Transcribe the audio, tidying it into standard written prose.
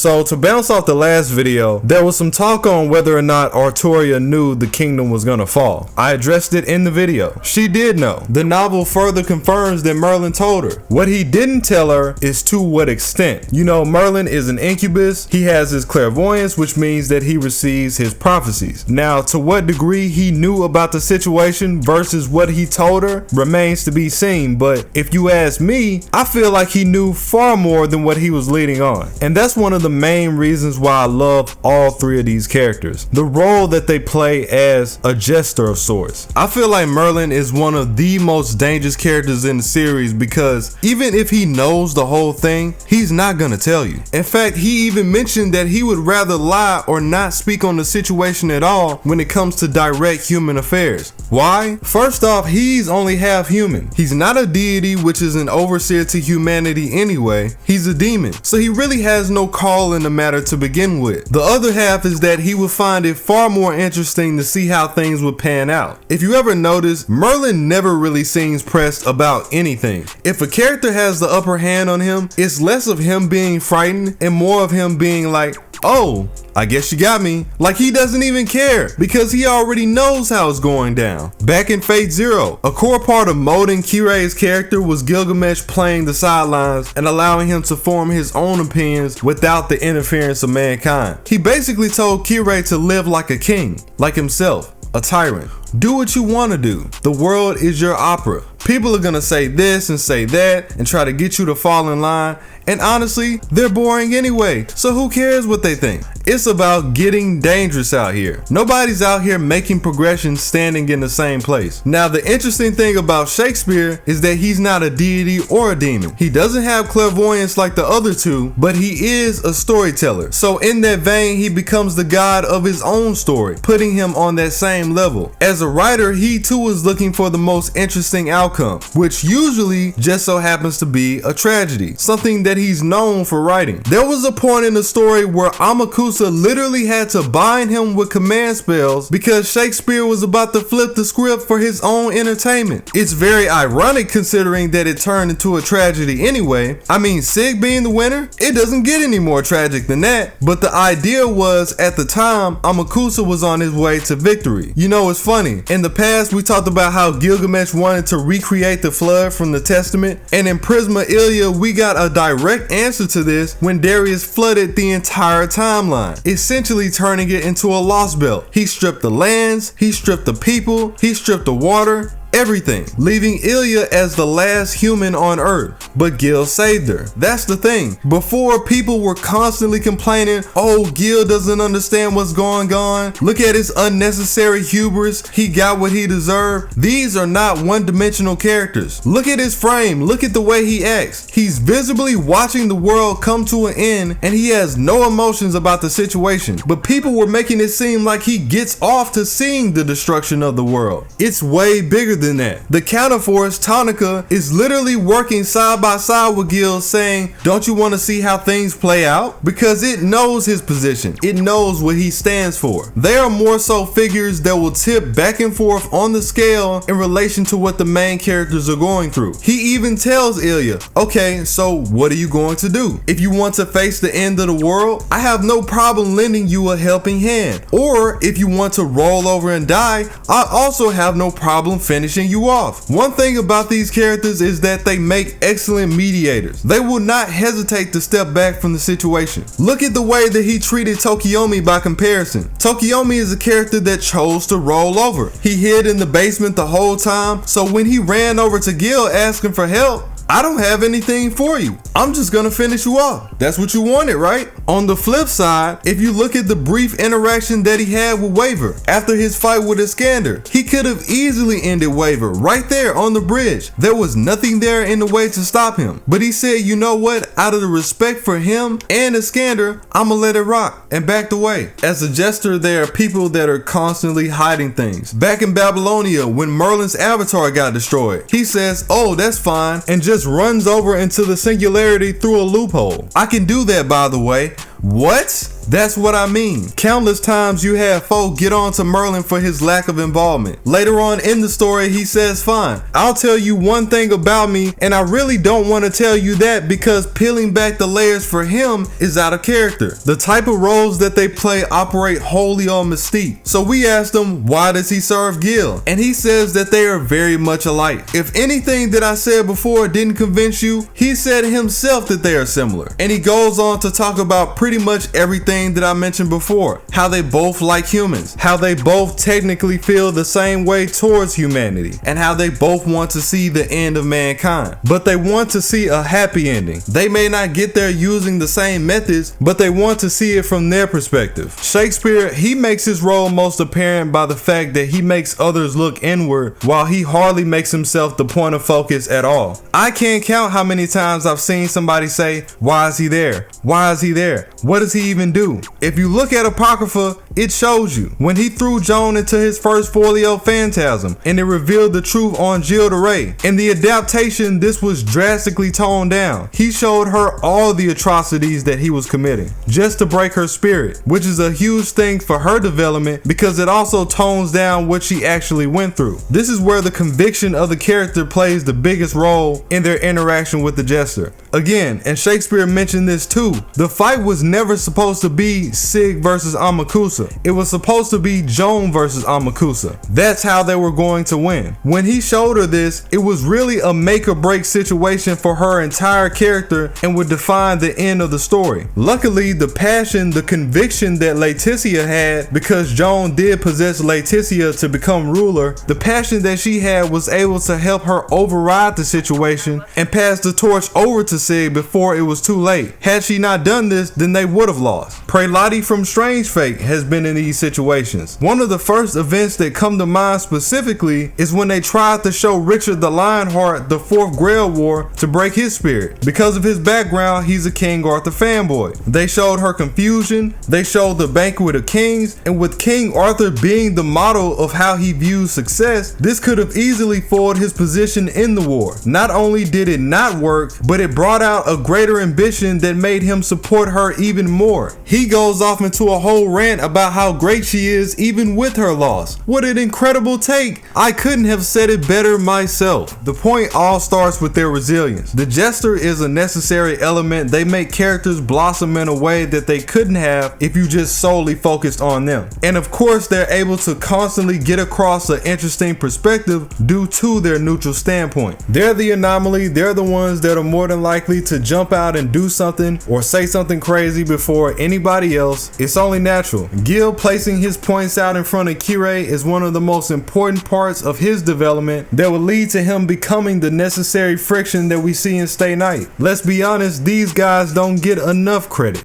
So to bounce off the last video, there was some talk on whether or not Arturia knew the kingdom was gonna fall. I addressed it in the video. She did know. The novel further confirms that Merlin told her. What he didn't tell her is to what extent. You know, Merlin is an incubus. He has his clairvoyance, which means that he receives his prophecies. Now, to what degree he knew about the situation versus what he told her remains to be seen, but if you ask me, I feel like he knew far more than what he was leading on. And that's one of the main reasons why I love all three of these characters. The role that they play as a jester of sorts. I feel like Merlin is one of the most dangerous characters in the series because even if he knows the whole thing, he's not gonna tell you. In fact, he even mentioned that he would rather lie or not speak on the situation at all when it comes to direct human affairs. Why? First off, he's only half human. He's not a deity, which is an overseer to humanity anyway. He's a demon, so he really has no call in the matter to begin with. The other half is that he would find it far more interesting to see how things would pan out. If you ever notice, Merlin never really seems pressed about anything. If a character has the upper hand on him, it's less of him being frightened and more of him being like, oh, I guess you got me. Like he doesn't even care because he already knows how it's going down. Back in Fate Zero, a core part of molding Kirei's character was Gilgamesh playing the sidelines and allowing him to form his own opinions without the interference of mankind. He basically told Kirei to live like a king, like himself, a tyrant. Do what you want to do. The world is your opera. People are gonna say this and say that and try to get you to fall in line. And honestly, they're boring anyway, so who cares what they think? It's about getting dangerous out here. Nobody's out here making progression standing in the same place. Now, the interesting thing about Shakespeare is that he's not a deity or a demon. He doesn't have clairvoyance like the other two, but he is a storyteller. So in that vein, he becomes the god of his own story, putting him on that same level. As a writer, he too is looking for the most interesting outcome, which usually just so happens to be a tragedy, something that he's known for writing. There was a point in the story where Amakusa literally had to bind him with command spells because Shakespeare was about to flip the script for his own entertainment. It's very ironic considering that it turned into a tragedy anyway. I mean, Sig being the winner, it doesn't get any more tragic than that. But the idea was, at the time, Amakusa was on his way to victory. You know, it's funny. In the past, we talked about how Gilgamesh wanted to recreate the flood from the Testament, and in Prisma Ilia, we got a direct answer to this when Darius flooded the entire timeline, essentially turning it into a lost belt. He stripped the lands, he stripped the people, he stripped the water, everything, leaving Ilia as the last human on Earth. But Gil saved her. That's the thing. Before, people were constantly complaining, oh, Gil doesn't understand what's going on. Look at his unnecessary hubris. He got what he deserved. These are not one-dimensional characters. Look at his frame. Look at the way he acts. He's visibly watching the world come to an end and he has no emotions about the situation. But people were making it seem like he gets off to seeing the destruction of the world. It's way bigger than that. The counterforce, Tonica, is literally working side by side with Gil, saying, don't you want to see how things play out? Because it knows his position. It knows what he stands for. They are more so figures that will tip back and forth on the scale in relation to what the main characters are going through. He even tells Ilya, okay, so what are you going to do? If you want to face the end of the world, I have no problem lending you a helping hand. Or if you want to roll over and die, I also have no problem finishing you off. One thing about these characters is that they make excellent mediators. They will not hesitate to step back from the situation. Look at the way that he treated Tokiomi by comparison. Tokiomi is a character that chose to roll over. He hid in the basement the whole time, so when he ran over to Gil asking for help, I don't have anything for you. I'm just gonna finish you off. That's what you wanted, right? On the flip side, if you look at the brief interaction that he had with Waver after his fight with Iskander, he could have easily ended Waver right there on the bridge. There was nothing there in the way to stop him. But he said, you know what? Out of the respect for him and Iskander, I'ma let it rock, and backed away. As a jester, there are people that are constantly hiding things. Back in Babylonia, when Merlin's avatar got destroyed, he says, oh, that's fine, and just runs over into the singularity through a loophole. I can do that, by the way. What? That's what I mean. Countless times you have folk get on to Merlin for his lack of involvement. Later on in the story, he says, fine, I'll tell you one thing about me, and I really don't want to tell you that because peeling back the layers for him is out of character. The type of roles that they play operate wholly on mystique. So we asked him, why does he serve Gil? And he says that they are very much alike. If anything that I said before didn't convince you, he said himself that they are similar. And he goes on to talk about pretty much everything that I mentioned before. How they both like humans, how they both technically feel the same way towards humanity, and how they both want to see the end of mankind. But they want to see a happy ending. They may not get there using the same methods, but they want to see it from their perspective. Shakespeare, he makes his role most apparent by the fact that he makes others look inward while he hardly makes himself the point of focus at all. I can't count how many times I've seen somebody say, why is he there? Why is he there? What does he even do? If you look at Apocrypha, it shows you. When he threw Joan into his first folio phantasm and it revealed the truth on Gilles de Rais. In the adaptation, this was drastically toned down. He showed her all the atrocities that he was committing just to break her spirit, which is a huge thing for her development because it also tones down what she actually went through. This is where the conviction of the character plays the biggest role in their interaction with the jester. Again, and Shakespeare mentioned this too, the fight was never supposed to be Sig versus Amakusa. It was supposed to be Joan versus Amakusa. That's how they were going to win. When he showed her this, it was really a make or break situation for her entire character and would define the end of the story. Luckily, the passion, the conviction that Laetitia had, because Joan did possess Laetitia to become ruler, the passion that she had was able to help her override the situation and pass the torch over to Sig before it was too late. Had she not done this, then they would have lost. Prelati from Strange Fate has been in these situations. One of the first events that come to mind specifically is when they tried to show Richard the Lionheart the Fourth Grail War to break his spirit. Because of his background, he's a King Arthur fanboy. They showed her confusion, they showed the Banquet of Kings, and with King Arthur being the model of how he views success, this could have easily foiled his position in the war. Not only did it not work, but it brought out a greater ambition that made him support her even more. He goes off into a whole rant about how great she is even with her loss. What an incredible take. I couldn't have said it better myself. The point all starts with their resilience. The jester is a necessary element. They make characters blossom in a way that they couldn't have if you just solely focused on them. And of course, they're able to constantly get across an interesting perspective due to their neutral standpoint. They're the anomaly. They're the ones that are more than likely to jump out and do something or say something crazy before anybody else. It's only natural. Gil placing his points out in front of Kirei is one of the most important parts of his development that will lead to him becoming the necessary friction that we see in Stay Night. Let's be honest, these guys don't get enough credit.